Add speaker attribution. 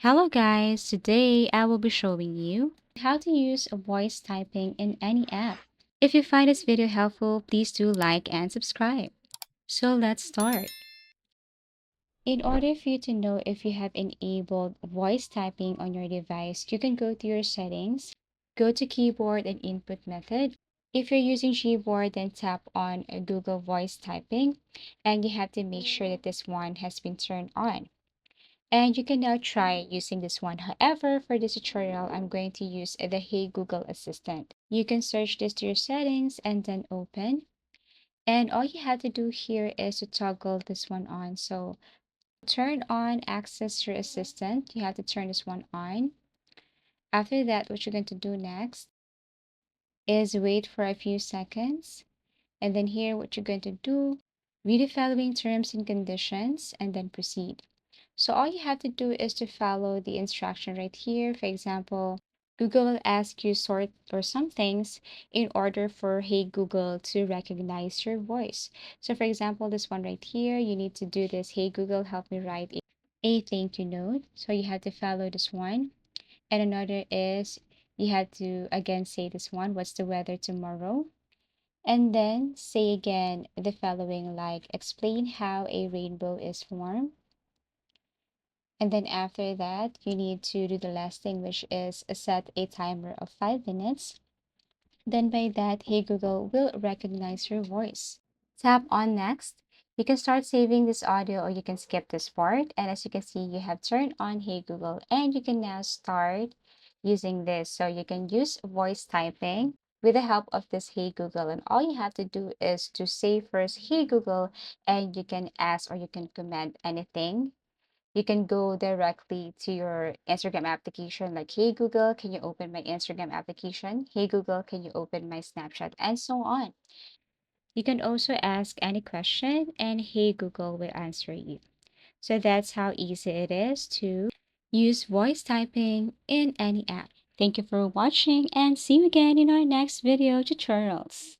Speaker 1: Hello guys, today I will be showing you how to use voice typing in any app. If you find this video helpful, please do like and subscribe. So let's start. In order for you to know if you have enabled voice typing on your device, you can go to your settings, go to keyboard and input method. If you're using keyboard, then tap on Google Voice Typing, and you have to make sure that this one has been turned on. And you can now try using this one. However, for this tutorial, I'm going to use the Hey Google Assistant. You can search this to your settings and then open. And all you have to do here is to toggle this one on. So turn on access your assistant. You have to turn this one on. After that, what you're going to do next is wait for a few seconds. And then here, what you're going to do, read the following terms and conditions and then proceed. So all you have to do is to follow the instruction right here. For example, Google will ask you sort or some things in order for Hey Google to recognize your voice. So for example, this one right here, you need to do this. Hey Google, help me write a thank you note. So you have to follow this one. And another is you have to again say this one. What's the weather tomorrow? And then say again the following, like explain how a rainbow is formed. And then after that, you need to do the last thing, which is set a timer of 5 minutes. Then by that, Hey Google will recognize your voice. Tap on next. You can start saving this audio or you can skip this part. And as you can see, you have turned on Hey Google and you can now start using this. So you can use voice typing with the help of this Hey Google. And all you have to do is to say first Hey Google, and you can ask or you can command anything. You can go directly to your Instagram application, like, hey Google, can you open my Instagram application? Hey Google, can you open my Snapchat? And so on. You can also ask any question, and Hey Google will answer you. So that's how easy it is to use voice typing in any app. Thank you for watching, and see you again in our next video tutorials.